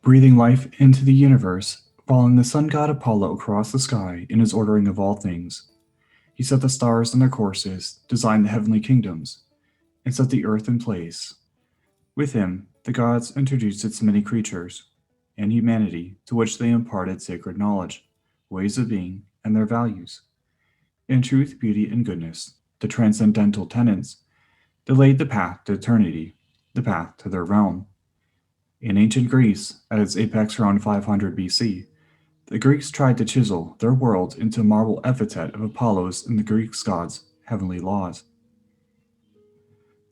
breathing life into the universe, following the sun god Apollo across the sky in his ordering of all things. He set the stars in their courses, designed the heavenly kingdoms, and set the earth in place. With him, the gods introduced its many creatures, and humanity, to which they imparted sacred knowledge, ways of being, and their values. In truth, beauty, and goodness, the transcendental tenets, they laid the path to eternity, the path to their realm. In ancient Greece, at its apex around 500 BC, the Greeks tried to chisel their world into a marble epithet of Apollo's and the Greek gods' heavenly laws.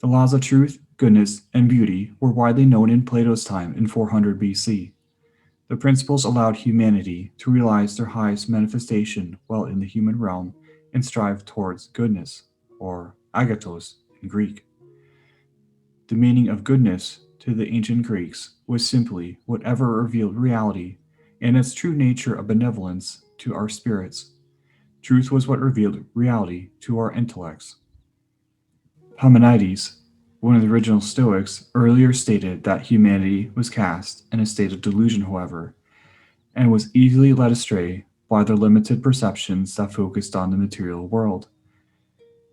The laws of truth, goodness, and beauty were widely known in Plato's time in 400 BC. The principles allowed humanity to realize their highest manifestation while in the human realm and strive towards goodness, or agathos in Greek. The meaning of goodness to the ancient Greeks was simply whatever revealed reality and its true nature of benevolence to our spirits. Truth was what revealed reality to our intellects. Parmenides, one of the original Stoics, earlier stated that humanity was cast in a state of delusion, however, and was easily led astray by their limited perceptions that focused on the material world.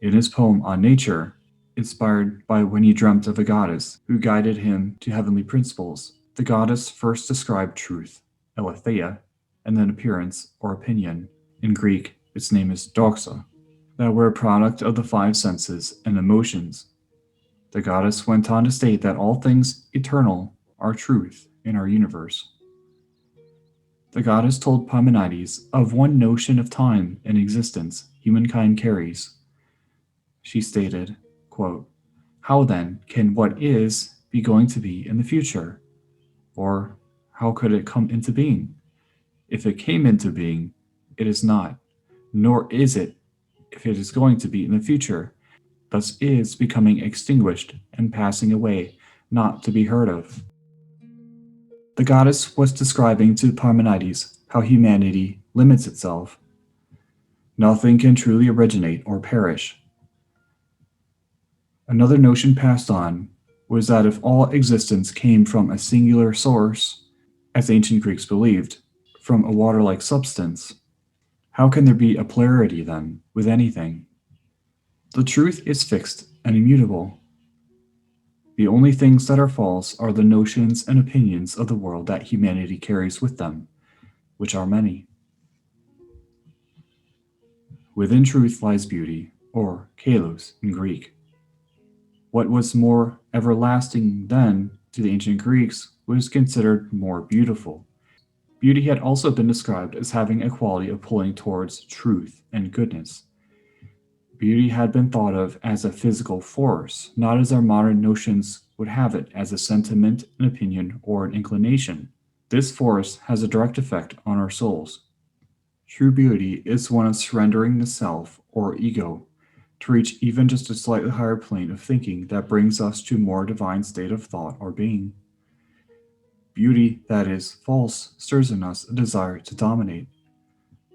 In his poem on nature, inspired by when he dreamt of a goddess who guided him to heavenly principles, the goddess first described truth, aletheia, and then appearance or opinion. In Greek, its name is doxa, that were a product of the five senses and emotions. The goddess went on to state that all things eternal are truth in our universe. The goddess told Parmenides of one notion of time and existence humankind carries. She stated, quote, "How then can what is be going to be in the future? Or how could it come into being? If it came into being, it is not, nor is it if it is going to be in the future, thus is becoming extinguished and passing away, not to be heard of." The goddess was describing to Parmenides how humanity limits itself. Nothing can truly originate or perish. Another notion passed on was that if all existence came from a singular source, as ancient Greeks believed, from a water-like substance, how can there be a polarity then with anything? The truth is fixed and immutable. The only things that are false are the notions and opinions of the world that humanity carries with them, which are many. Within truth lies beauty, or kalos in Greek. What was more everlasting then to the ancient Greeks was considered more beautiful. Beauty had also been described as having a quality of pulling towards truth and goodness. Beauty had been thought of as a physical force, not as our modern notions would have it as a sentiment, an opinion, or an inclination. This force has a direct effect on our souls. True beauty is one of surrendering the self, or ego, to reach even just a slightly higher plane of thinking that brings us to a more divine state of thought or being. Beauty that is false stirs in us a desire to dominate.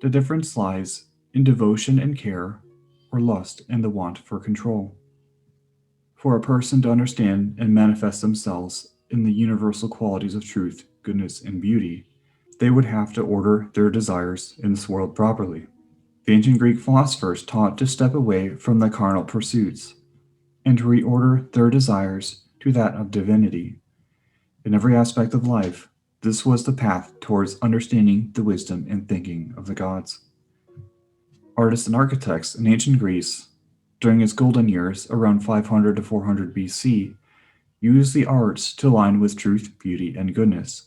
The difference lies in devotion and care, or lust and the want for control. For a person to understand and manifest themselves in the universal qualities of truth, goodness, and beauty, they would have to order their desires in this world properly. The ancient Greek philosophers taught to step away from the carnal pursuits and to reorder their desires to that of divinity. In every aspect of life, this was the path towards understanding the wisdom and thinking of the gods. Artists and architects in ancient Greece, during its golden years around 500 to 400 BC, used the arts to align with truth, beauty, and goodness.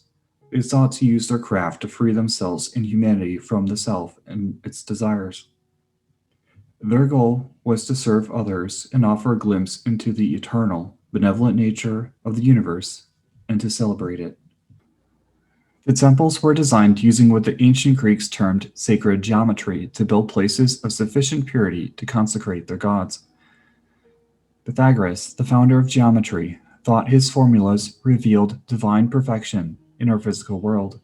They sought to use their craft to free themselves and humanity from the self and its desires. Their goal was to serve others and offer a glimpse into the eternal, benevolent nature of the universe and to celebrate it. The temples were designed using what the ancient Greeks termed sacred geometry to build places of sufficient purity to consecrate their gods. Pythagoras, the founder of geometry, thought his formulas revealed divine perfection in our physical world.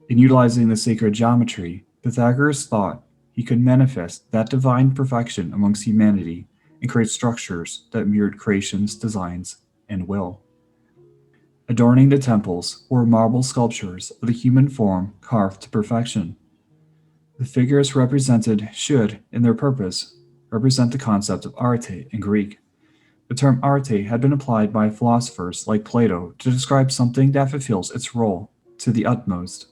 In utilizing the sacred geometry, Pythagoras thought he could manifest that divine perfection amongst humanity and create structures that mirrored creation's designs and will. Adorning the temples were marble sculptures of the human form carved to perfection. The figures represented should, in their purpose, represent the concept of arte in Greek. The term arte had been applied by philosophers like Plato to describe something that fulfills its role to the utmost.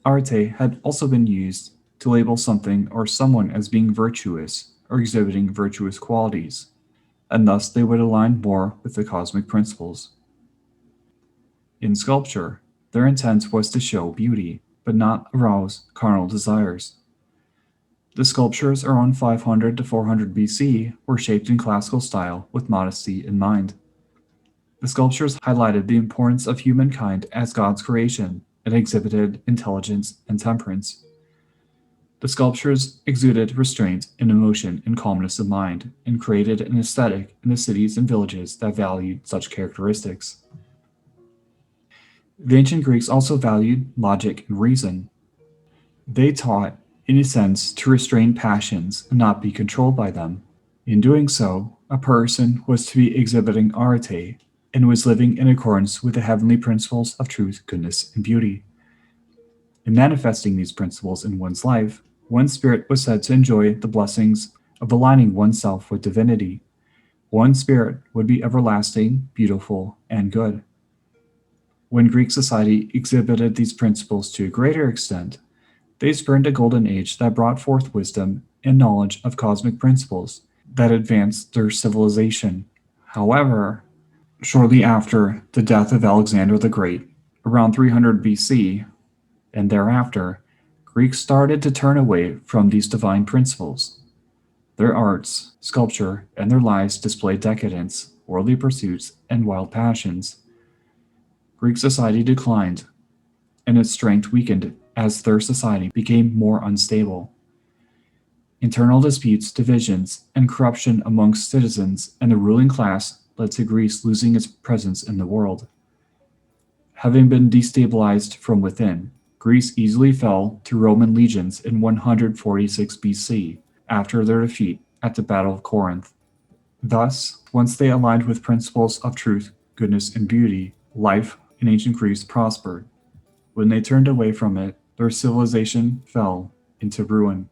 Arte had also been used to label something or someone as being virtuous or exhibiting virtuous qualities, and thus they would align more with the cosmic principles. In sculpture, their intent was to show beauty, but not arouse carnal desires. The sculptures around 500 to 400 BC were shaped in classical style with modesty in mind. The sculptures highlighted the importance of humankind as God's creation and exhibited intelligence and temperance. The sculptures exuded restraint and emotion and calmness of mind, and created an aesthetic in the cities and villages that valued such characteristics. The ancient Greeks also valued logic and reason. They taught, in a sense, to restrain passions and not be controlled by them. In doing so, a person was to be exhibiting arte and was living in accordance with the heavenly principles of truth, goodness, and beauty. In manifesting these principles in one's life, one spirit was said to enjoy the blessings of aligning oneself with divinity. One spirit would be everlasting, beautiful, and good. When Greek society exhibited these principles to a greater extent, they spurned a golden age that brought forth wisdom and knowledge of cosmic principles that advanced their civilization. However, shortly after the death of Alexander the Great, around 300 BC, and thereafter, Greeks started to turn away from these divine principles. Their arts, sculpture, and their lives displayed decadence, worldly pursuits, and wild passions. Greek society declined, and its strength weakened as their society became more unstable. Internal disputes, divisions, and corruption amongst citizens and the ruling class led to Greece losing its presence in the world. Having been destabilized from within, Greece easily fell to Roman legions in 146 BC after their defeat at the Battle of Corinth. Thus, once they aligned with principles of truth, goodness, and beauty, life in ancient Greece prospered. When they turned away from it, their civilization fell into ruin.